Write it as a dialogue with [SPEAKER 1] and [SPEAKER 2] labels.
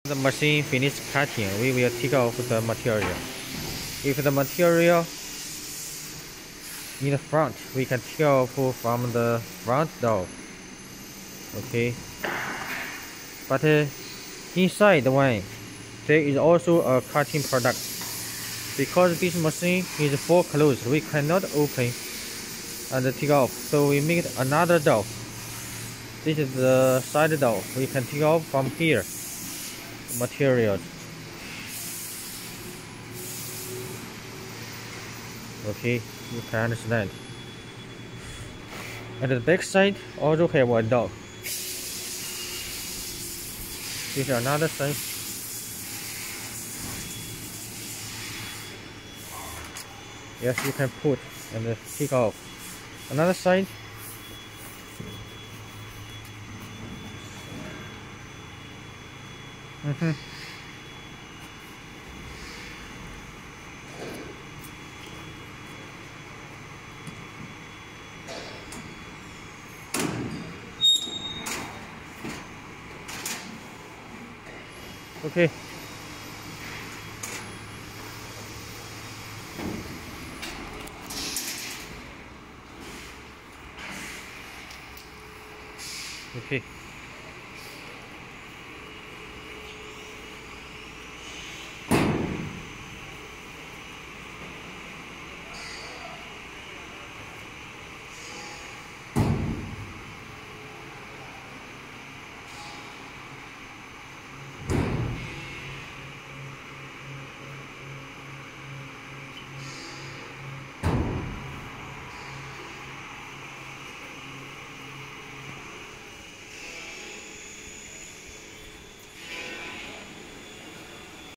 [SPEAKER 1] The machine finished cutting, we will take off the material. If the material in the front, we can take off from the front door. Okay. But inside the one, there is also a cutting product. Because this machine is full closed, we cannot open and take off. So we make another door. This is the side door. We can take off from here. Materials. Okay, you can understand. And the back side also have a door. This is another side. Yes, you can put and take off. Another side. Okay. Okay.